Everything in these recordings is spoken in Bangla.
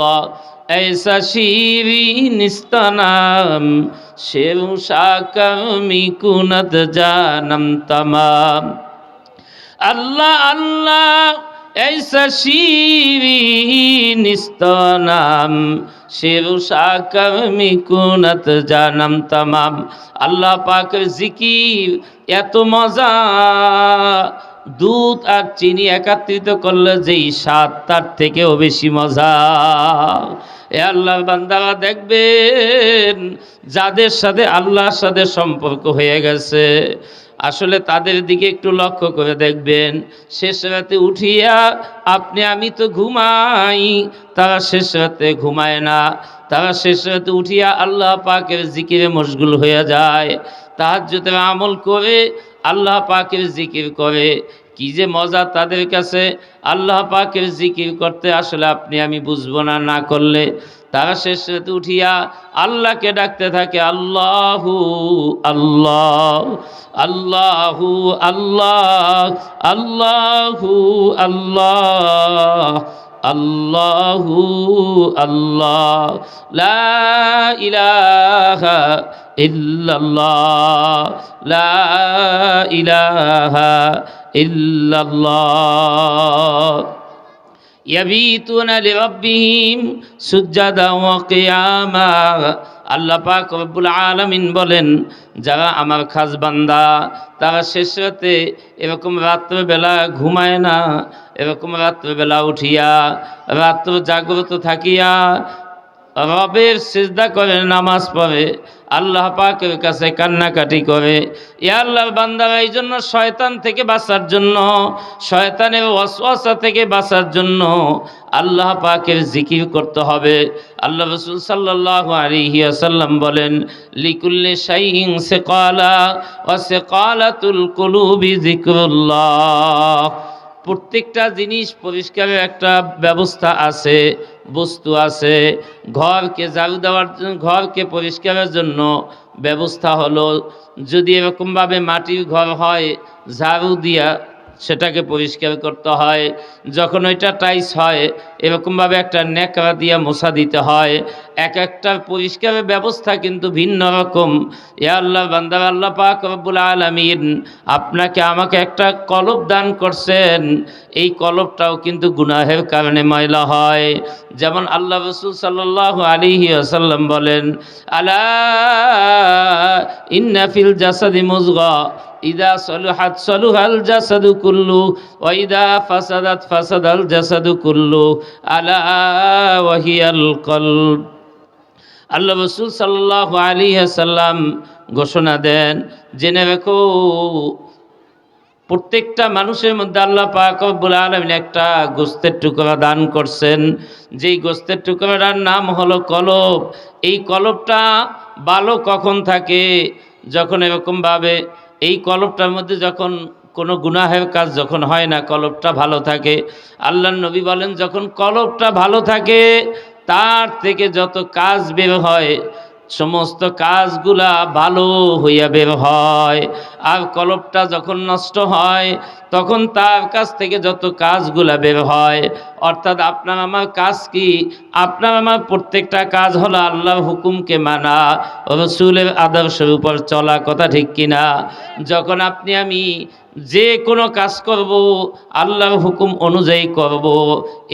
अल्लाह ऐसा शीरीनिस्तानाम शेरुशा कमी कुनत जानम तमाम अल्लाह अल्लाह ऐसा शीरीनिस्तानाम शेरुशा कमी कुनत जानम तमाम अल्लाह पाकेर जिकिर एत मजा দুধ আর চিনি একত্রিত করলে যেই স্বাদ তার থেকেও বেশি মজা। এ আল্লাহর বান্দারা দেখবেন যাদের সাথে আল্লাহর সাথে সম্পর্ক হয়ে গেছে আসলে তাদের দিকে একটু লক্ষ্য করে দেখবেন শেষ রাতে উঠিয়া আপনি আমি তো ঘুমাই, তারা শেষ রাতে ঘুমায় না, তারা শেষ রাতে উঠিয়া আল্লাহ পাকের জিকিরে মশগুল হয়ে যায়, তাহাজ্জুদের আমল করে আল্লাহ পাকের জিকির করে। কি যে মজা তাদের কাছে আল্লাহ পাকের জিকির করতে, আসলে আপনি আমি বুঝবো না, না করলে। তারা শেষ রাতে উঠিয়া আল্লাহকে ডাকতে থাকে আল্লাহু আল্লাহ আল্লাহু আল্লাহ আল্লাহু আল্লাহ আল্লাহু আল্লাহ লা ইলাহা ইল্লাল্লাহ লা ইলাহা ইল্লাল্লাহ ইয়াবিতুনা লিরাব্বিহিম সুজদান ওয়া কিয়ামা। আল্লাহ পাক রব্বুল আলামিন বলেন যারা আমার খাস বান্দা তারা শেষ রাতে এরকম রাত্রবেলা ঘুমায় না, এরকম রাত্রবেলা উঠিয়া রাত্র জাগ্রত থাকিয়া রবের সিজদা করে, নামাজ পড়ে, আল্লাহ পাকের কাছে কান্নাকাটি করে। ইয়া আল্লাহর বান্দারা এই জন্য শয়তান থেকে বাঁচার জন্য, শয়তানের ওয়াসওয়াসা থেকে বাঁচার জন্য আল্লাহ পাকের জিকির করতে হবে। আল্লাহ রাসূল সাল্লাল্লাহু আলাইহি ওয়াসাল্লাম বলেন লিকুল্লি শাইইন সিকালা ওয়া সিকালাতুল কুলুবি যিকরুল্লাহ। প্রত্যেকটা জিনিস পরিষ্কারের একটা ব্যবস্থা আছে, বস্তু আছে। ঘরকে ঝাড়ু দেওয়ার জন্য, ঘরকে পরিষ্কারের জন্য ব্যবস্থা হলো, যদি এরকমভাবে মাটির ঘর হয় ঝাড়ু দিয়া সেটাকে পরিষ্কার করতে হয়, যখন ওইটা টাইস হয় এরকমভাবে একটা ন্যাকড়া দিয়া মোছা দিতে হয়। এক একটার পরিষ্কারের ব্যবস্থা কিন্তু ভিন্ন রকম। ইয়া আল্লাহ বান্দা, আল্লাহ পাক রব্বুল আলামিন আপনাকে আমাকে একটা কলব দান করছেন, এই কলবটাও কিন্তু গুনাহের কারণে ময়লা হয়। যেমন আল্লাহ রাসূল সাল্লাল্লাহু আলাইহি ওয়াসাল্লাম বলেন আলা ইন্না ফিল জাসাদি মুযগা ইদা সলুহাত সলুহাল জাসাদু কুল্লু ওয়া ইদা ফাসাদাত ফাসাদাল জাসাদু কুল্লু আলা ওয়া হিয়াল কলব। আল্লাহ রাসূল সাল্লাল্লাহু আলাইহি ওয়াসাল্লাম ঘোষণা দেন, জেনে রেখো প্রত্যেকটা মানুষের মধ্যে আল্লাহ পাক রব্বুল আলামিন একটা গোশতের টুকরা দান করছেন, যেই গোশতের টুকরাটার নাম হলো কলব। এই কলবটা ভালো কখন থাকে? যখন এরকমভাবে এই কলবটার মধ্যে যখন কোনো গুনাহের কাজ যখন হয় না, কলবটা ভালো থাকে। আল্লাহর নবী বলেন যখন কলবটা ভালো থাকে তার থেকে যত কাজ বের হয় সমস্ত কাজগুলা ভালো হইয়া বের হয়। আর কলবটা যখন নষ্ট হয় তখন তার কাছ থেকে যত কাজগুলা বের হয়, অর্থাৎ আপনার আমার কাজ কি? আপনার আমার প্রত্যেকটা কাজ হলো আল্লাহর হুকুমকে মানা, রসুলের আদর্শের উপর চলা, কথা ঠিক কিনা? যখন আপনি আমি যে কোনো কাজ করব আল্লাহর হুকুম অনুযায়ী করব,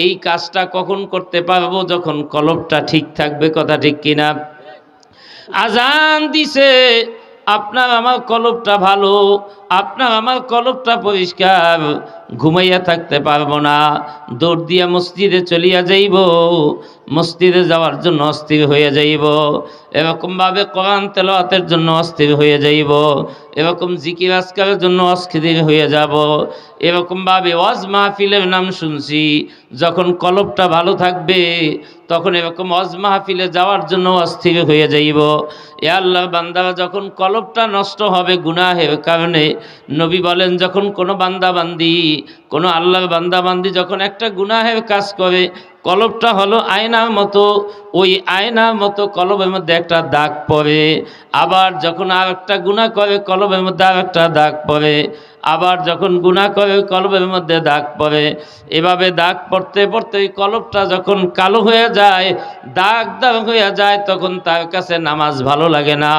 এই কাজটা কখন করতে পারবো? যখন কলবটা ঠিক থাকবে, কথা ঠিক কিনা? আজান দিছে, আপনার আমার কলবটা ভালো, আপনার আমার কলবটা পরিষ্কার, ঘুমাইয়া থাকতে পারবো না, দৌড় দিয়া মসজিদে চলিয়া যাইব, মসজিদে যাওয়ার জন্য অস্থির হয়ে যাইব, এরকমভাবে কোরআন তেলাওয়াতের জন্য অস্থির হয়ে যাইব, এরকম জিকির আজকারের জন্য অস্থির হয়ে যাব, এরকমভাবে ওয়াজ মাহফিলের নাম শুনছি, যখন কলবটা ভালো থাকবে তখন এরকম ওয়াজ মাহফিলে যাওয়ার জন্য অস্থির হয়ে যাইব। এ আল্লাহর বান্দারা যখন কলবটা নষ্ট হবে গুনাহের কারণে, নবী বলেন যখন কোনো বান্দাবান্দি, কোনো আল্লাহর বান্দাবান্দি যখন একটা গুনাহের কাজ করে কলবটা হলো আয়নার মতো, ওই আয়নার মতো কলবের মধ্যে একটা দাগ পড়ে, আবার যখন আর একটা গুনাহ করে কলবের মধ্যে আর একটা দাগ পড়ে, আবার যখন গুনাহ করে কলবের মধ্যে দাগ পড়ে। এভাবে দাগ পড়তে পড়তে ওই কলবটা যখন কালো হয়ে যায়, দাগ দাগ হয়ে যায়, তখন তার কাছে নামাজ ভালো লাগে না,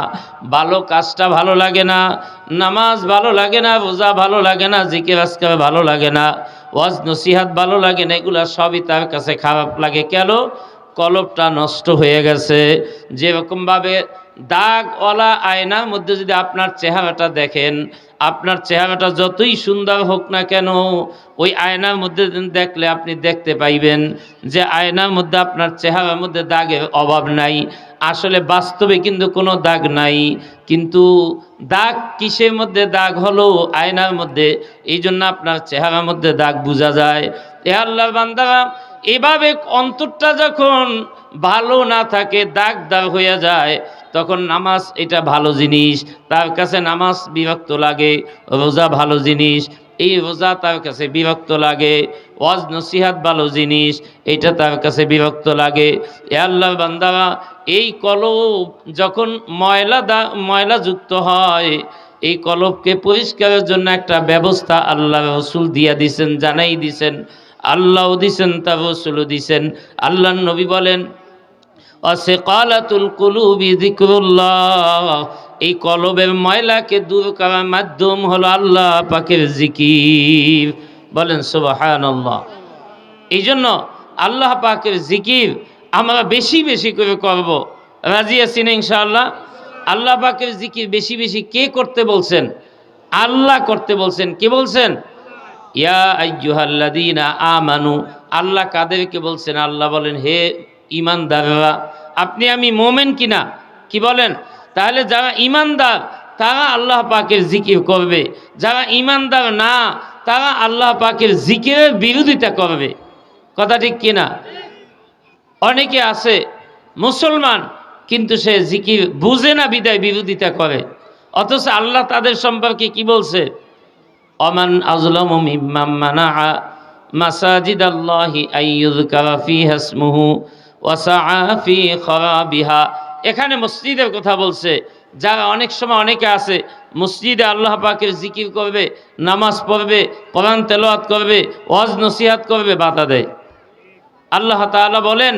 ভালো কাজটা ভালো লাগে না, নামাজ ভালো লাগে না, রোজা ভালো লাগে না, জিকির আজকার ভালো লাগে না, ওয়াজ নসিহাত ভালো লাগে না, এগুলা সবই তার কাছে খারাপ লাগে। কেন? কলবটা নষ্ট হয়ে গেছে। যেরকমভাবে দাগওয়ালা আয়নার মধ্যে যদি আপনার চেহারাটা দেখেন, আপনার চেহারাটা যতই সুন্দর হোক না কেন, ওই আয়নার মধ্যে দেখলে আপনি দেখতে পাইবেন যে আয়নার মধ্যে আপনার চেহারার মধ্যে দাগের অভাব নাই। আসলে বাস্তবে কিন্তু কোনো দাগ নাই, কিন্তু দাগ কিসের মধ্যে দাগ হলো? আয়নার মধ্যে। এই জন্য আপনার চেহারার মধ্যে দাগ বোঝা যায়। এ আল্লাহর বান্দারা, এভাবে অন্তরটা যখন ভালো না থাকে, দাগ দাগ হয়ে যায়, তখন নামাজ এটা ভালো জিনিস, তার কাছে নামাজ বিরক্ত লাগে। রোজা ভালো জিনিস, এই রোজা তার কাছে বিরক্ত লাগে। ওয়াজ নসিহাত ভালো জিনিস, এটা তার কাছে বিরক্ত লাগে। এ আল্লাহর বান্দারা, এই কলব যখন ময়লাযুক্ত হয়, এই কলবকে পরিষ্কারের জন্য একটা ব্যবস্থা আল্লাহ রসুল দিয়া দিছেন, জানাই দিছেন, আল্লাহও দিছেন, তার রসুলও দিছেন। আল্লাহর নবী বলেন, অসিকালাতুল কুলুবি যিকরুল্লাহ, এই কলবের ময়লাকে দূর করার মাধ্যম হলো আল্লাহ পাকের জিকির। বলেন সুবহানাল্লাহ। এই জন্য আল্লাহ পাকের জিকির আমরা বেশি বেশি করে করব। রাজি আছি না ইনশাআল্লাহ? আল্লাহ পাকের জিকির বেশি বেশি কে করতে বলছেন? আল্লাহ করতে বলছেন। কে বলছেন? ইয়া আইয়ুহাল্লাযীনা আমানু। আল্লাহ কাদেরকে বলছেন? আল্লাহ বলেন, হে ঈমানদাররা। আপনি আমি মোমেন কিনা? কি বলেন? তাহলে যারা ঈমানদার তারা আল্লাহ পাকের জিকির করবে, যারা ঈমানদার না তারা আল্লাহ পাকের জিকিরের বিরোধিতা করবে। কথা ঠিক কিনা? অনেকে আছে মুসলমান, কিন্তু সে জিকির বুঝে না বিদায় বিরোধিতা করে। অথচ আল্লাহ তাদের সম্পর্কে কি বলছে? অমান আযলামু মিম্মান মানাআ মাসাজিদাল্লাহি আইয়ুযকারা ফীহা ইসমুহু ওয়া সাআ ফী খারাবিহা। এখানে মসজিদের কথা বলছে। যারা অনেক সময় অনেকে আছে মসজিদে আল্লাহ পাকের জিকির করবে, নামাজ পড়বে, কোরআন তেলাওয়াত করবে, ওয়াজ নসিহাত করবে, বাধা দেয়। আল্লাহ তাআলা বলেন,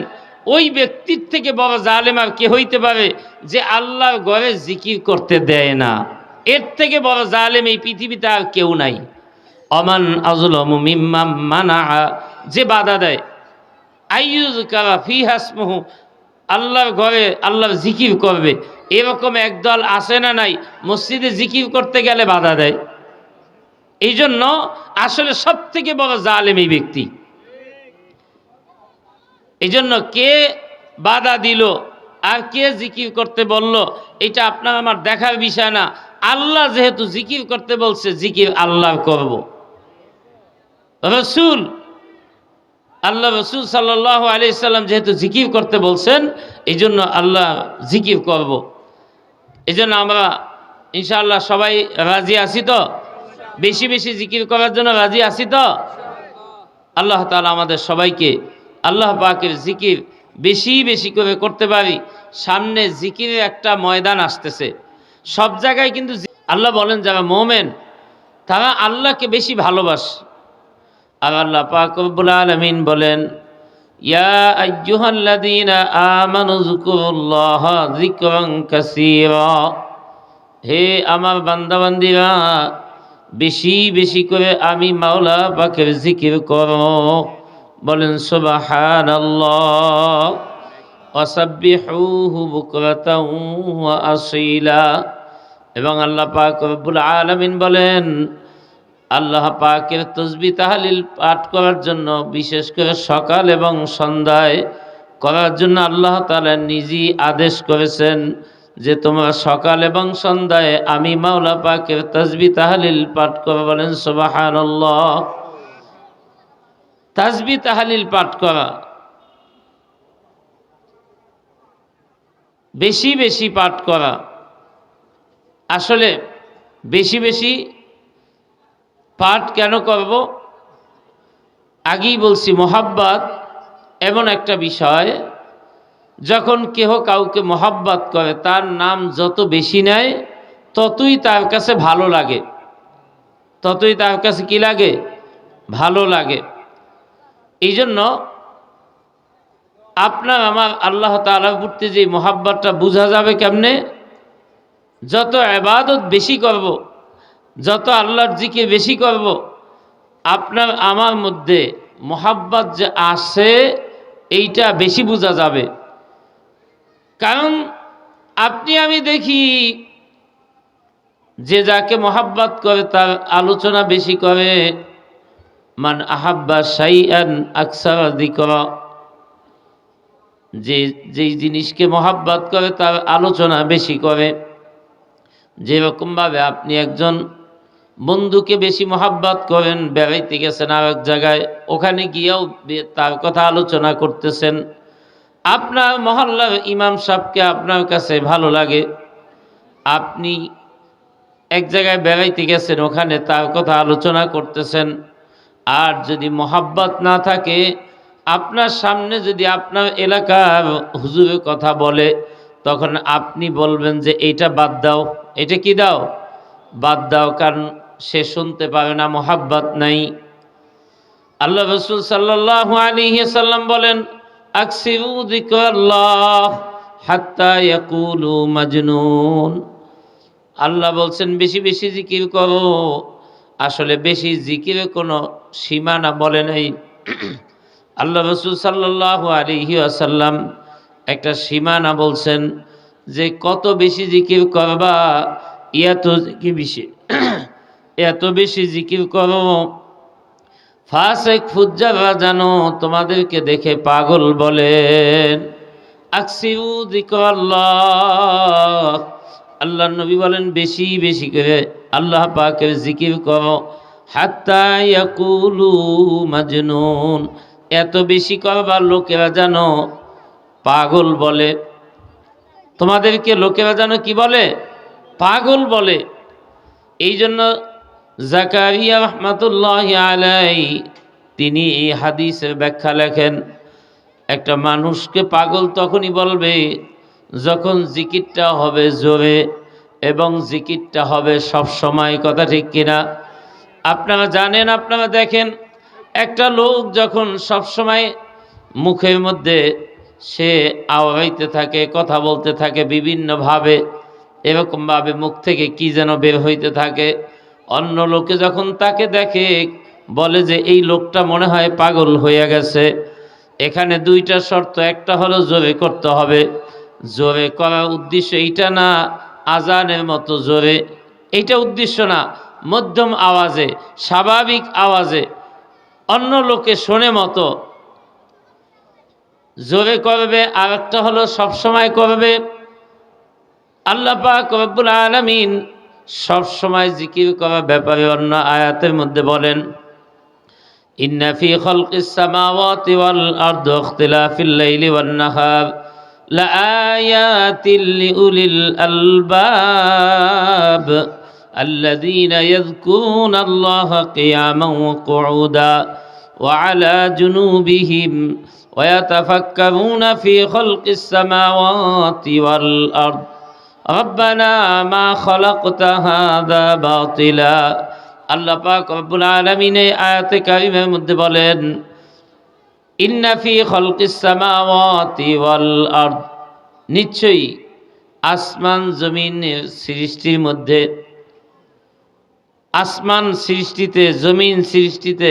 ওই ব্যক্তির থেকে বড় জালেম আর কে হইতে পারে যে আল্লাহর ঘরে জিকির করতে দেয় না? এর থেকে বড় জালেম এই পৃথিবীতে আর কেউ নাই। অমান আযলামু মিম্মান মানাআ, যে বাধা দেয়, আইয়ুযকারা ফীহা ইসমুহু, আল্লাহর ঘরে আল্লাহর জিকির করবে, এরকম একদল আছে না নাই? মসজিদে জিকির করতে গেলে বাধা দেয়। এই জন্য আসলে সব থেকে বড় জালেম এই ব্যক্তি। এই জন্য কে বাধা দিল আর কে জিকির করতে বলল, এটা আপনার আমার দেখার বিষয় না। আল্লাহ যেহেতু জিকির করতে বলছে, জিকির আল্লাহর করব। আল্লাহ রসুল সাল্লাল্লাহু আলাইহি সাল্লাম যেহেতু জিকির করতে বলছেন, এই জন্য আল্লাহ জিকির করব। এই জন্য আমরা ইনশাআল্লাহ সবাই রাজি আছি তো? বেশি বেশি জিকির করার জন্য রাজি আছি তো? আল্লাহ তাআলা আমাদের সবাইকে আল্লাহ পাকের জিকির বেশি বেশি করে করতে পারি। সামনে জিকিরের একটা ময়দান আসতেছে, সব জায়গায় কিন্তু আল্লাহ বলেন যারা মোমেন তারা আল্লাহকে বেশি ভালোবাসে। আর আল্লাহ পাক রব্বুল আলামিন বলেন, ইয়া আইয়ুহাল্লাযীনা আমানু যকুরুল্লাহা যিকরান কাসীরা, হে আমার বান্দাবান্দীরা, বেশি বেশি করে আমি মাওলা পাকের জিকির করো। বলেন সুবহানাল্লাহ ওয়াসাব্বিহুহু বুকরাতাও ওয়া আসীলা। এবং আল্লাহ পাক রব্বুল আলামিন বলেন, আল্লাহ পাকের তাসবিহ তাহলিল পাঠ করার জন্য, বিশেষ করে সকাল এবং সন্ধ্যায় করার জন্য আল্লাহ তাআলা নিজেই আদেশ করেছেন যে তোমরা সকাল এবং সন্ধ্যায় আমি মাওলা পাকের তাসবিহ তাহলিল পাঠ করো। বলেন সুবহানাল্লাহ। তাসবিহ তাহলিল পাঠ করা, বেশি বেশি পাঠ করা। আসলে বেশি বেশি পাঠ কেন করব? আগেই বলছি, মোহাব্বত এমন একটা বিষয়, যখন কেহ কাউকে মহাব্বত করে তার নাম যত বেশি নেয় ততই তার কাছে ভালো লাগে, ততই তার কাছে কি লাগে? ভালো লাগে। এই জন্য আপনার আমার আল্লাহ তাআলার প্রতি যে মহাব্বতটা বোঝা যাবে কেমনে? যত ইবাদত বেশি করব, যত আল্লাহর জিকির বেশি করব, আপনার আমার মধ্যে মহাব্বত যে আসে এইটা বেশি বোঝা যাবে। কারণ আপনি আমি দেখি যে যাকে মহাব্বত করে তার আলোচনা বেশি করে। মান আহাব্বা শাইআন আকসারা যিকরা, যে যেই জিনিসকে মহাব্বত করে তার আলোচনা বেশি করে। যেরকমভাবে আপনি একজন বন্ধুকে বেশি মহাব্বত করেন, বেড়াইতে গেছেন আর এক জায়গায়, ওখানে গিয়েও তার কথা আলোচনা করতেছেন। আপনার মহল্লার ইমাম সাহেবকে আপনার কাছে ভালো লাগে, আপনি এক জায়গায় বেড়াইতে গেছেন, ওখানে তার কথা আলোচনা করতেছেন। আর যদি মহাব্বত না থাকে, আপনার সামনে যদি আপনার এলাকার হুজুরের কথা বলে, তখন আপনি বলবেন যে এইটা বাদ দাও, এটা কি দাও? বাদ দাও, কারণ সে শুনতে পাবে না, মহাব্বত নাই। আল্লাহ রাসূল সাল্লাল্লাহু আলাইহি সাল্লাম বলেন, আকসিরু যিকরাল্লাহ হাত্তা ইয়াকুলু মাজনুন। আল্লাহ বলছেন বেশি বেশি জিকির করো। আসলে বেশি জিকিরের কোনো সীমানা বলে নাই। আল্লাহ রাসূল সাল্লাল্লাহু আলাইহি ওয়াসাল্লাম একটা সীমানা বলছেন যে কত বেশি জিকির করবা, এত জিকির বেশি এত বেশি জিকির করো, ফাসিক ফুজ্জাররা জানো তোমাদেরকে দেখে পাগল বলেন। আকসিরু যিকরাল্লাহ, আল্লাহর নবী বলেন বেশি বেশি করে আল্লাহ পাকের জিকির করো। হাত্তা ইয়াকুলু মাজনুন, এত বেশি করবার লোকেরা জানো পাগল বলে। তোমাদেরকে লোকেরা জানো কি বলে? পাগল বলে। এই জন্য জাকারিয়া রাহমাতুল্লাহি আলাইহি তিনি এই হাদিসের ব্যাখ্যা লেখেন, একটা মানুষকে পাগল তখনই বলবে যখন জিকিরটা হবে জোরে এবং জিকিরটা হবে সব সময়। কথা ঠিক কিনা? আপনারা জানেন, আপনারা দেখেন, একটা লোক যখন সব সময় মুখের মধ্যে সে আওয়াইতে থাকে, কথা বলতে থাকে বিভিন্নভাবে, এরকমভাবে মুখ থেকে কি যেন বের হইতে থাকে, অন্য লোকে যখন তাকে দেখে বলে যে এই লোকটা মনে হয় পাগল হয়ে গেছে। এখানে দুইটা শর্ত, একটা হলো জোরে করতে হবে। জোরে করার উদ্দেশ্য এইটা না আজানের মতো জোরে, এইটা উদ্দেশ্য না, মধ্যম আওয়াজে, স্বাভাবিক আওয়াজে, অন্য লোকে শোনে মতো জোরে করবে। আর একটা হলো সবসময় করবে। আল্লাহ পাক রব্বুল আলামিন সবসময় জিকির করার ব্যাপারে অন্য আয়াতের মধ্যে বলেন, ইন্না ফি খালকিস সামাওয়াতি ওয়াল আরদি ইখতিলাফিল লাইলি ওয়ান নাহার লাআয়াতিল লিউলিল আলবাব الذين يذكرون الله قياما وقعودا وعلى جنوبهم ويتفكرون في خلق السماوات والأرض ربنا ما خلقت هذا باطلا। আল্লাহ পাক রব্বুল আলামিন এই আয়াতে কারিমের মধ্যে বলেন, ইন্না ফি খালকিস সামাওয়াতি ওয়াল আরদ, নিশ্চয়ই আসমান জমিনের সৃষ্টির মধ্যে, আসমান সৃষ্টিতে, জমিন সৃষ্টিতে,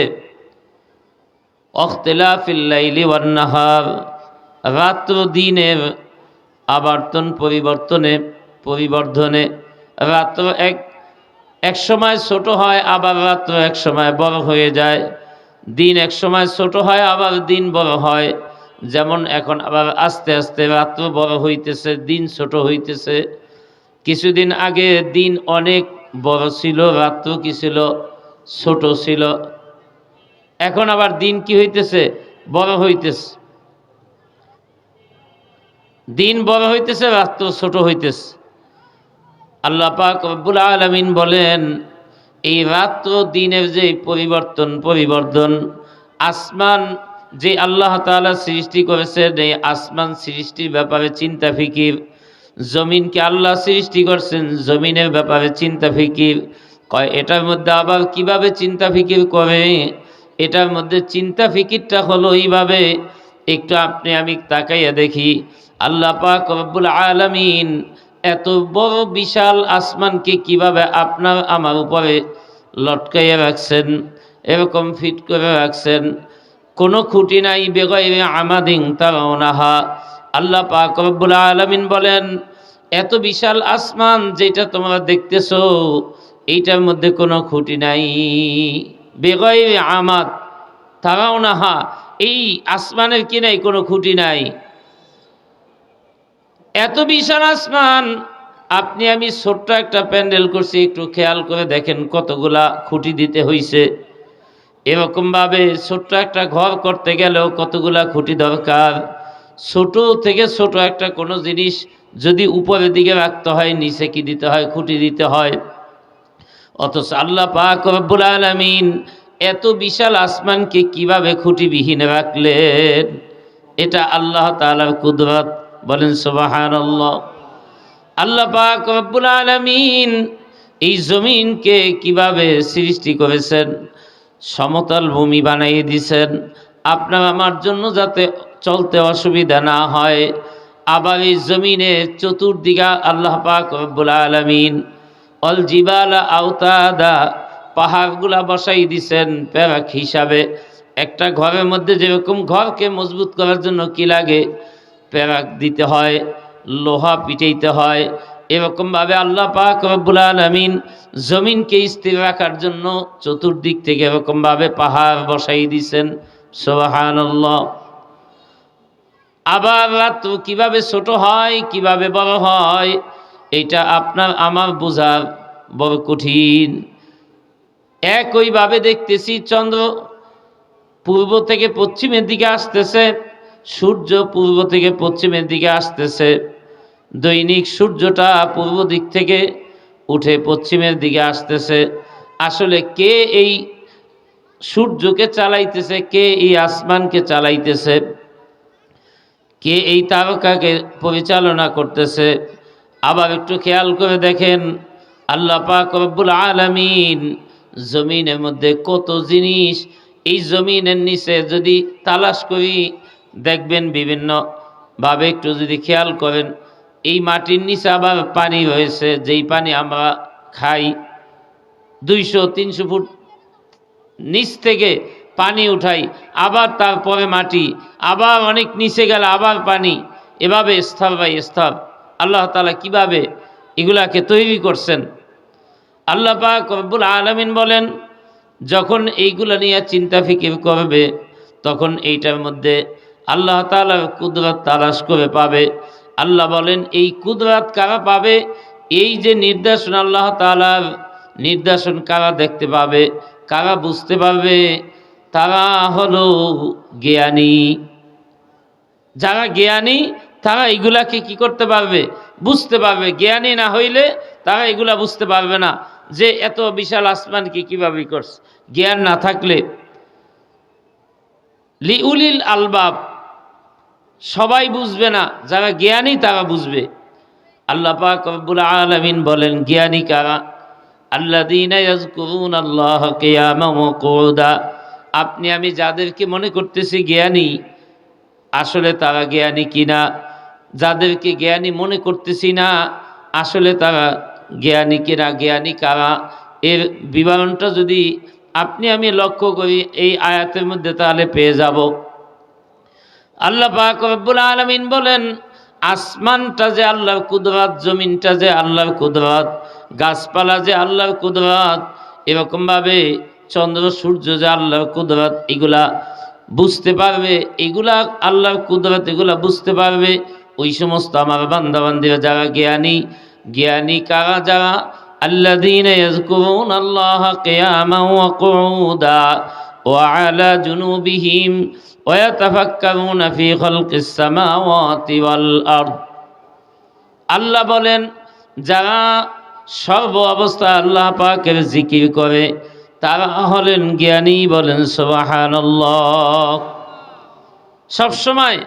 ইখতিলাফিল লাইলি ওয়ান নাহার, রাত্র দিনের আবর্তন পরিবর্ধনে, রাত্র এক সময় ছোট হয়, আবার রাত্র এক সময় বড় হয়ে যায়। দিন এক সময় ছোট হয়, আবার দিন বড় হয়। যেমন এখন আবার আস্তে আস্তে রাত্র বড় হইতেছে, দিন ছোট হইতেছে। কিছুদিন আগে দিন অনেক বড় ছিল, রাত্র কি ছিল? ছোট ছিল। এখন আবার দিন কি হইতেছে? বড় হইতেছে। দিন বড় হইতেছে, রাত্র ছোট হইতেছে। আল্লাহ পাক রব্বুল আলামিন বলেন, এই রাত্র দিনের যে পরিবর্তন, আসমান যে আল্লাহ তাআলা সৃষ্টি করেছেন এই আসমান সৃষ্টির ব্যাপারে চিন্তা ফিকির, জমিনকে আল্লাহ সৃষ্টি করছেন জমিনের ব্যাপারে চিন্তা ফিকির, কয় এটার মধ্যে আবার কিভাবে চিন্তা ফিকির করে, এটার মধ্যে চিন্তা ফিকিরটা হলো এইভাবে, একটু আপনি আমি তাকাইয়া দেখি আল্লাহ পাক রব্বুল আলামিন এত বড় বিশাল আসমানকে কিভাবে আপনার আমার উপরে লটকাইয়া রাখছেন, এরকম ফিট করে রাখছেন, কোনো খুঁটি নাই, বেগাইরে আমাদিন তারাউনাহা। আল্লাহ পাক রব্বুল আলামিন বলেন এত বিশাল আসমান যেটা তোমরা দেখতেছো এইটার মধ্যে কোনো খুঁটি নাই, বেগাইরে আমাদ তারাউনাহা, এই আসমানের কি নাই, কোনো খুঁটি নাই। এত বিশাল আসমান, আপনি আমি ছোট্ট একটা প্যান্ডেল করছি, একটু খেয়াল করে দেখেন কতগুলা খুঁটি দিতে হইছে। এরকমভাবে ছোট্ট একটা ঘর করতে গেলেও কতগুলা খুঁটি দরকার। ছোট থেকে ছোট একটা কোনো জিনিস যদি উপরের দিকে রাখতে হয়, নিচে কি দিতে হয়, খুঁটি দিতে হয়। অথচ আল্লাহ পাক রব্বুল আলামিন এত বিশাল আসমানকে কিভাবে খুঁটিবিহীন রাখলেন, এটা আল্লাহ তাআলার কুদরত। বলেন সুবহানাল্লাহ। আল্লাহ পাক রব্বুল আলামিন এই জমিনকে কিভাবে সৃষ্টি করেছেন, সমতল ভূমি বানিয়ে দিয়েছেন আপনার আমার জন্য যাতে চলতে অসুবিধা না হয়। আবার এই জমিনের চতুর্দিকে আল্লাহ পাক রব্বুল আলামিন অল জিবালা আওতাদা, পাহাড়গুলা বসাই দিছেন প্যারাক হিসাবে। একটা ঘরের মধ্যে যেরকম ঘরকে মজবুত করার জন্য কি লাগে, প্যারাক দিতে হয়, লোহা পিটাইতে হয়, এরকমভাবে আল্লাহ পাক রব্বুল আলামিন জমিনকে স্থির রাখার জন্য চতুর্দিক থেকে এরকমভাবে পাহাড় বসাই দিছেন। সুবহানাল্লাহ। আবার রাত কিভাবে ছোট হয় কিভাবে বড় হয়, এটা আপনার আমার বোঝার বড় কঠিন। একইভাবে দেখতেছি চন্দ্র পূর্ব থেকে পশ্চিমের দিকে আসতেছে, সূর্য পূর্ব থেকে পশ্চিমের দিকে আসতেছে, দৈনিক সূর্যটা পূর্ব দিক থেকে উঠে পশ্চিমের দিকে আসতেছে। আসলে কে এই সূর্যকে চালাইতেছে, কে এই আসমানকে চালাইতেছে, কে এই তারকাকে পরিচালনা করতেছে? আবার একটু খেয়াল করে দেখেন আল্লাহ পাক রব্বুল আলামিন জমিনের মধ্যে কত জিনিস, এই জমিনের নিচে যদি তালাশ করি দেখবেন বিভিন্ন ভাবে, একটু যদি খেয়াল করেন এই মাটির নিচে আবার পানি রয়েছে, যেই পানি আমরা খাই। 200-300 ফুট নিচ থেকে পানি উঠাই, আবার তারপরে মাটি, আবার অনেক নিচে গেলে আবার পানি, এভাবে স্তর বাই স্তর আল্লাহ তাআলা কিভাবে এগুলাকে তৈরি করছেন। আল্লাহ পাক রব্বুল আলামিন বলেন যখন এইগুলা নিয়ে চিন্তা ফিকির করবে তখন এইটার মধ্যে আল্লাহ তাআলার কুদরত তালাশ করে পাবে। আল্লাহ বলেন এই কুদরত কারা পাবে, এই যে নির্দেশন আল্লাহ তাআলার নির্দেশন কারা দেখতে পাবে, কারা বুঝতে পারবে, তারা হলো জ্ঞানী। যারা জ্ঞানী তারা এগুলাকে কি করতে পারবে, বুঝতে পারবে। জ্ঞানী না হইলে তারা এগুলা বুঝতে পারবে না যে এত বিশাল আসমানকে কিভাবে করছে। জ্ঞান না থাকলে লিউলিল আলবাব, সবাই বুঝবে না, যারা জ্ঞানী তারা বুঝবে। আল্লাহ পাক রব্বুল আলামিন বলেন জ্ঞানী কারা, আল্লাযীনা ইয়াযকুরুনাল্লাহা কিয়ামান ওয়া কুউদা। আপনি আমি যাদেরকে মনে করতেছি জ্ঞানী, আসলে তারা জ্ঞানী কিনা, যাদেরকে জ্ঞানী মনে করতেছি না আসলে তারা জ্ঞানী কিনা, জ্ঞানী কারা, এর বিবরণটা যদি আপনি আমি লক্ষ্য করি এই আয়াতের মধ্যে তাহলে পেয়ে যাব। আল্লাহ পাক রব্বুল আলামিন বলেন আসমানটা যে আল্লাহর কুদরত, জমিনটা যে আল্লাহর কুদরত, গাছপালা যে আল্লাহর কুদরত, এরকমভাবে চন্দ্র সূর্য যে আল্লাহর কুদরত, এগুলা বুঝতে পারবে, এগুলা আল্লাহর কুদরত, এগুলা বুঝতে পারবে ওই সমস্ত আমার বান্দাবান্দিরা যারা জ্ঞানী। জ্ঞানী কারা, যারা আল্লাযীনা ইয়াযকুরুনাল্লাহা কিয়ামান ওয়া কুউদা ওয়া আলা জুনুবিহিম ওয়া ইয়াতাফাক্কারুনা ফি খালকিস সামাওয়াতি ওয়াল আরদ। আল্লাহ বলেন যারা সর্ব অবস্থায় আল্লাহ পাকের জিকির করে তারা হলেন জ্ঞানী। বলেন সুবহানাল্লাহ। সব সময়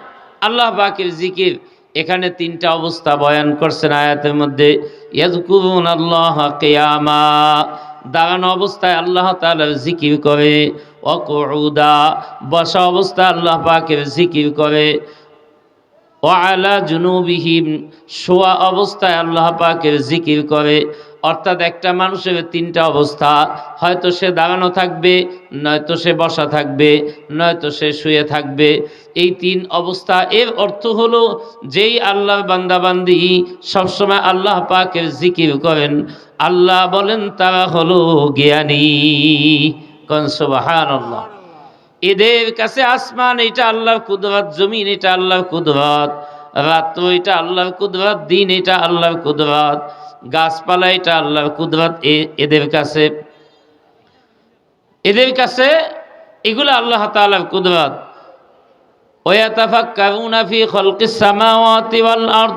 আল্লাহ পাকের জিকির। এখানে তিনটা অবস্থা বয়ান করছেন আয়াতের মধ্যে। ইয়াযকুরুনাল্লাহ কিয়ামা, দাঁড়ানো অবস্থায় আল্লাহ তাআলার জিকির করে, ওয়া কুউদা, বসা অবস্থায় আল্লাহ পাকের জিকির করে, ওয়া আলা জুনুবিহিম, শোয়া অবস্থায় আল্লাহ পাকের জিকির করে। অর্থাৎ একটা মানুষের তিনটা অবস্থা, হয়তো সে দাঁড়ানো থাকবে, নয়তো সে বসা থাকবে, নয়তো সে শুয়ে থাকবে। এই তিন অবস্থা, এর অর্থ হলো যেই আল্লাহর বান্দাবান্দি সবসময় আল্লাহ পাকের জিকির করেন, আল্লাহ বলেন তারা হলো জ্ঞানী। কোন সুবহানাল্লাহ। এদের কাছে আসমান এটা আল্লাহর কুদরত, জমিন এটা আল্লাহর কুদরত, রাত্র এটা আল্লাহর কুদরত, দিন এটা আল্লাহর কুদরত, গাছপালা এটা আল্লাহর কুদরত। এদের কাছে এগুলো আল্লাহ তাআলার কুদরত। ওয়াতাফাক্কারুনা ফি খালকিস সামাওয়াতি ওয়াল আরদ,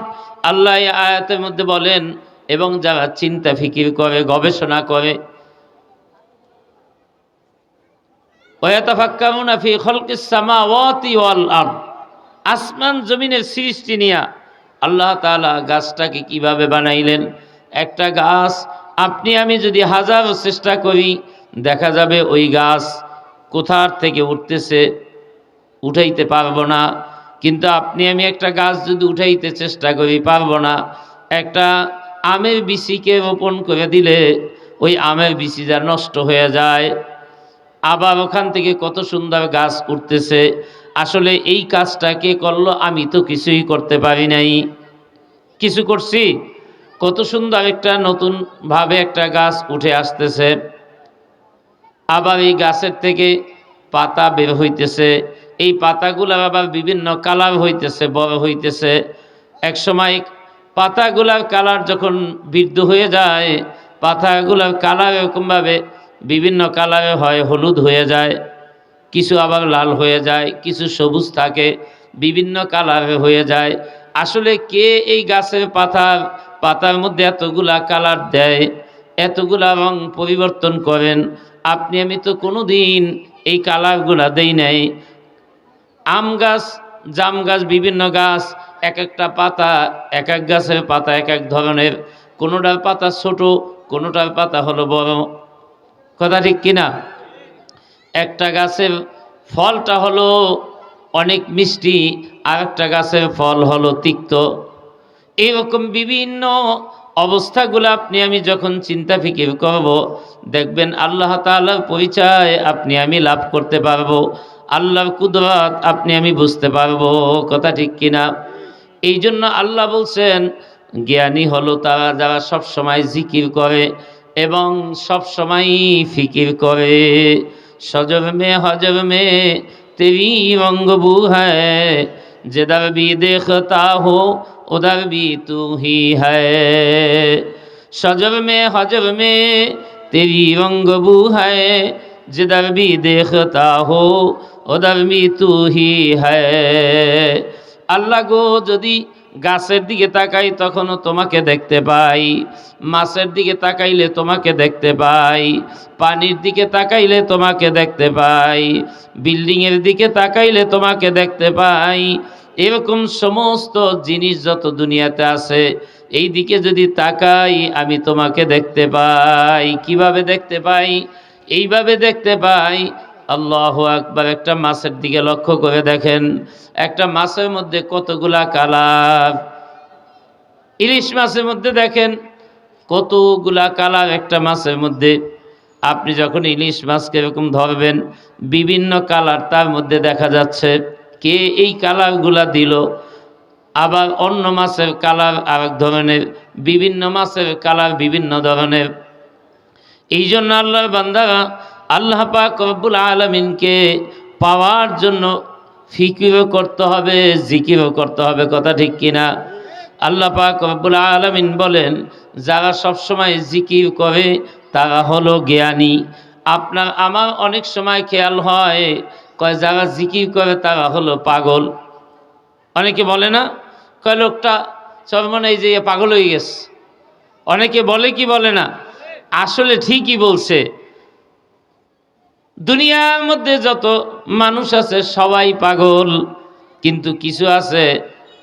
আল্লাহ এই আয়াতের মধ্যে বলেন, এবং যারা চিন্তা ফিকির করে, গবেষণা করে, ওয়াতাফাক্কারুনা ফি খালকিস সামাওয়াতি ওয়াল আরদ, আসমান জমিনের সৃষ্টি নিয়া আল্লাহ তাআলা গাছটাকে কিভাবে বানাইলেন। একটা গাছ আপনি আমি যদি হাজারো চেষ্টা করি, দেখা যাবে ওই গাছ কোথার থেকে উঠতেছে, উঠাইতে পারবো না। কিন্তু আপনি আমি একটা গাছ যদি উঠাইতে চেষ্টা করি, পারবো না। একটা আমের বিচিকে রোপণ করে দিলে ওই আমের বিচিটা নষ্ট হয়ে যায়, আবার ওখান থেকে কত সুন্দর গাছ উঠতেছে। আসলে এই কাজটা কে করলো? আমি তো কিছুই করতে পারি নাই। কিছু করছি? কত সুন্দর একটা নতুন ভাবে একটা গাছ উঠে আসতেছে, আবার এই গাছের থেকে পাতা বের হইতেছে, এই পাতাগুলো আবার বিভিন্ন কালার হইতেছে, বড় হইতেছে। এক সময় পাতাগুলার কালার যখন বৃদ্ধ হয়ে যায়, পাতাগুলার কালার এরকমভাবে বিভিন্ন কালারে হয়, হলুদ হয়ে যায়, কিছু আবার লাল হয়ে যায়, কিছু সবুজ থাকে, বিভিন্ন কালারে হয়ে যায়। আসলে কে এই গাছের পাতার মধ্যে এতগুলা কালার দেয়, এতগুলা রং পরিবর্তন করেন? আপনি আমি তো কোনো দিন এই কালারগুলা দেই নাই। আম গাছ, জাম গাছ, বিভিন্ন গাছ, এক একটা পাতা, এক এক গাছের পাতা এক এক ধরনের। কোনোটার পাতা ছোট, কোনোটার পাতা হলো বড়। কথা ঠিক কিনা? একটা গাছের ফলটা হলো অনেক মিষ্টি, আর একটা গাছের ফল হলো তিক্ত। এইরকম বিভিন্ন অবস্থাগুলো আপনি আমি যখন চিন্তা ফিকির করব, দেখবেন আল্লাহ তাআলার পরিচয় আপনি আমি লাভ করতে পারবো, আল্লাহর কুদরত আপনি আমি বুঝতে পারবো। কথা ঠিক কিনা? এই জন্য আল্লাহ বলছেন, জ্ঞানী হলো তারা যারা সব সময় জিকির করে এবং সব সময় ফিকির করে। সজর মে হজর মে তেরি রঙ্গ বু হ্যায়, जिधर भी देखता हो उधर भी तू ही है। सजर में हजर में तेरी रंग बू है, जिधर भी देखता हो उधर भी तू ही है। আল্লাহ গো, যদি গাছের দিকে তাকাই তখনও তোমাকে দেখতে পাই, মাছের দিকে তাকাইলে তোমাকে দেখতে পাই, পানির দিকে তাকাইলে তোমাকে দেখতে পাই, বিল্ডিংয়ের দিকে তাকাইলে তোমাকে দেখতে পাই। এরকম সমস্ত জিনিস যত দুনিয়াতে আছে, এই দিকে যদি তাকাই আমি তোমাকে দেখতে পাই। কিভাবে দেখতে পাই? এইভাবে দেখতে পাই। আল্লাহু আকবার। একটা মাছের দিকে লক্ষ্য করে দেখেন, একটা মাছের মধ্যে কতগুলা কালার। ইলিশ মাছের মধ্যে দেখেন কতগুলা কালার একটা মাছের মধ্যে। আপনি যখন ইলিশ মাছকে এরকম ধরবেন, বিভিন্ন কালার তার মধ্যে দেখা যাচ্ছে। কে এই কালারগুলা দিল? আবার অন্য মাছের কালার আরেক ধরনের, বিভিন্ন মাছের কালার বিভিন্ন ধরনের। এই জন্য আল্লাহর বান্দারা আল্লাহ পাক রব্বুল আলামিনকে পাওয়ার জন্য ফিকিরও করতে হবে, জিকিরও করতে হবে। কথা ঠিক কিনা? আল্লাহ পাক রব্বুল আলামিন বলেন, যারা সবসময় জিকির করে তারা হলো জ্ঞানী। আপনার আমার অনেক সময় খেয়াল হয়, কয় যারা জিকির করে তারা হলো পাগল। অনেকে বলে না, কয় লোকটা চরমনে এই যে পাগল হয়ে গেছে। অনেকে বলে কি বলে না? আসলে ঠিকই বলছে। দুনিয়ার মধ্যে যত মানুষ আছে সবাই পাগল। কিন্তু কিছু আছে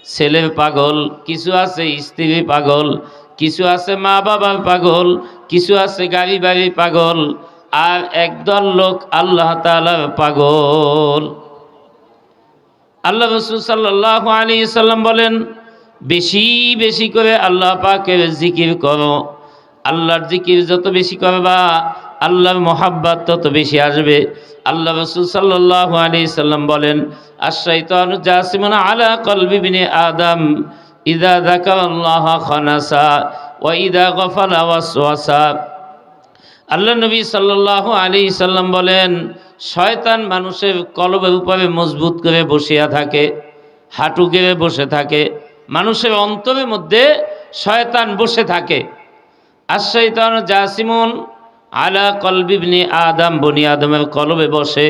ছেলের পাগল, কিছু আছে স্ত্রীর পাগল, কিছু আছে মা বাবার পাগল, কিছু আছে গাড়ি বাড়ির পাগল, আর একদল লোক আল্লাহ তাআলার পাগল। আল্লাহ রাসূল সাল্লাল্লাহু আলাইহি সাল্লাম বলেন, বেশি বেশি করে আল্লাহ পাকের জিকির করো। আল্লাহর জিকির যত বেশি করবা, আল্লাহর মহাব্বত তত বেশি আসবে। আল্লাহ রাসূল সাল্লাল্লাহু আলাইহি সাল্লাম বলেন, আশ-শাইতানু জাসিমুন আলা কলবি ইবনে আদম ইযা যাকারাল্লাহ খানাসা ওয়া ইযা গাফালা ওয়াসওয়াসা। আল্লাহ নবী সাল্লাল্লাহু আলাইহি সাল্লাম বলেন, শয়তান মানুষের কলবের উপরে মজবুত করে বসিয়া থাকে, হাঁটু গেড়ে বসে থাকে, মানুষের অন্তরের মধ্যে শয়তান বসে থাকে। আশ-শাইতানু জাসিমুন আলা কলবি ইবনে আদম, বনি আদমের কলবে বসে।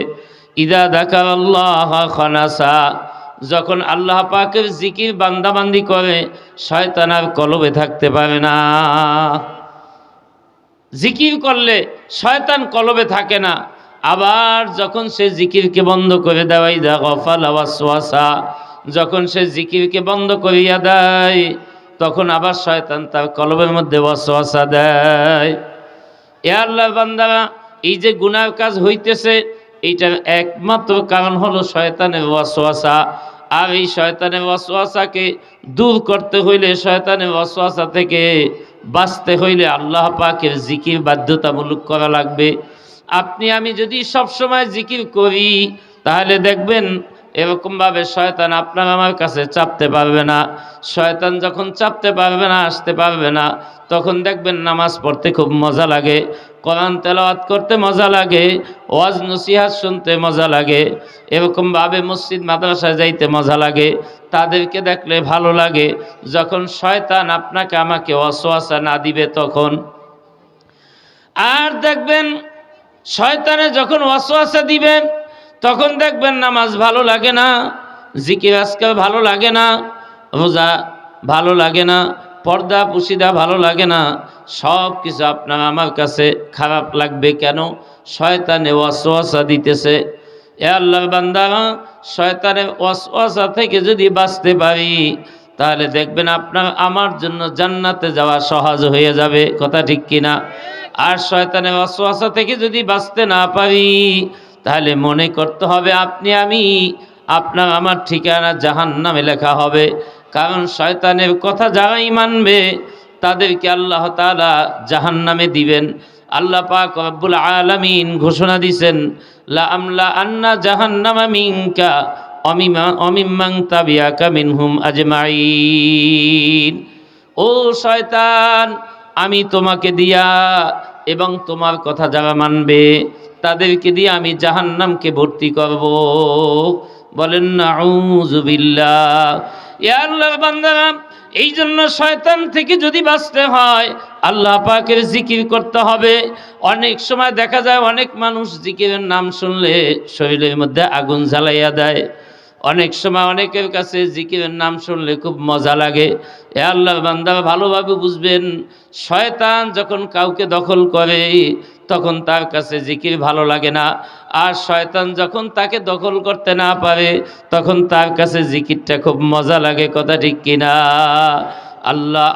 ইযা যাকারাল্লাহ খানাসা, যখন আল্লাহ পাকের জিকির বান্দাবান্দি করে, শয়তান আর কলবে থাকতে পারে না। জিকির করলে শয়তান কলবে থাকে না। আবার যখন সে জিকিরকে বন্ধ করে দেয়, ইযা গাফালা ওয়াসওয়াসা, যখন সে জিকিরকে বন্ধ করিয়া দেয়, তখন আবার শয়তান তার কলবের মধ্যে ওয়াসওয়াসা দেয়। এ আল্লাহর বান্দারা, এই যে গুনাহ কাজ হইতেছে, এইটার একমাত্র কারণ হলো শয়তানের ওয়াসওয়াসা। আর এই শয়তানের ওয়াসওয়াসাকে দূর করতে হইলে, শয়তানের ওয়াসওয়াসা থেকে বাঁচতে হইলে আল্লাহ পাকের জিকির বাধ্যতামূলক করা লাগবে। আপনি আমি যদি সব সময় জিকির করি, তাহলে দেখবেন এরকমভাবে শয়তান আপনার আমার কাছে চাপতে পারবে না। শয়তান যখন চাপতে পারবে না, আসতে পারবে না, তখন দেখবেন নামাজ পড়তে খুব মজা লাগে, কোরআন তেলাওয়াত করতে মজা লাগে, ওয়াজ নসিহাত শুনতে মজা লাগে, এরকমভাবে মসজিদ মাদ্রাসায় যাইতে মজা লাগে, তাদেরকে দেখলে ভালো লাগে। যখন শয়তান আপনাকে আমাকে ওয়াসওয়াসা না দিবে তখন। আর দেখবেন শয়তানে যখন ওয়াসওয়াসা দিবে, তখন দেখবেন নামাজ ভালো লাগে না, জিকির আজকাল ভালো লাগে না, রোজা ভালো লাগে না, পর্দা পুশিদা ভালো লাগে না, সব কিছু আপনার আমার কাছে খারাপ লাগবে। কেন? শয়তানে ওয়াসওয়াসা দিতেছে। এ আল্লাহর বান্দারা, শয়তানের ওয়াসওয়াসা থেকে যদি বাঁচতে পারি, তাহলে দেখবেন আপনার আমার জন্য জান্নাতে যাওয়া সহজ হয়ে যাবে। কথা ঠিক কিনা? আর শয়তানের ওয়াসওয়াসা থেকে যদি বাঁচতে না পারি, তাহলে মনে করতে হবে আপনি আমি, আপনার আমার ঠিকানা জাহান্নামে লেখা হবে। কারণ শয়তানের কথা যারাই মানবে, তাদেরকে আল্লাহ তাআলা জাহান্নামে দিবেন। আল্লাহ পাক রব্বুল আলামিন ঘোষণা দিয়েছেন, লা আমলা আন্না জাহান্নামা মিনকা অমিম্মান তাবিয়াকা মিনহুম আজমাইন। ও শয়তান, আমি তোমাকে দিয়া এবং তোমার কথা যারা মানবে, তাদেরকে দিয়ে আমি জাহান্নামকে ভর্তি করব। বলেন নাউযু বিল্লাহ। ইয়া আল্লাহর বান্দারা, এই জন্য শয়তান থেকে যদি বাঁচতে হয়, আল্লাহ পাকের জিকির করতে হবে। অনেক সময় দেখা যায় অনেক মানুষ জিকিরের নাম শুনলে শরীরের মধ্যে আগুন জ্বালাইয়া দেয়। অনেক সময় অনেকের কাছে জিকিরের নাম শুনলে খুব মজা লাগে। এ আল্লাহর বান্দা, ভালোভাবে বুঝবেন, শয়তান যখন কাউকে দখল করে, তখন তার কাছে জিকির ভালো লাগে না। আর শয়তান যখন তাকে দখল করতে না পারে, তখন তার কাছে জিকিরটা খুব মজা লাগে। কথা ঠিক কিনা? আল্লাহ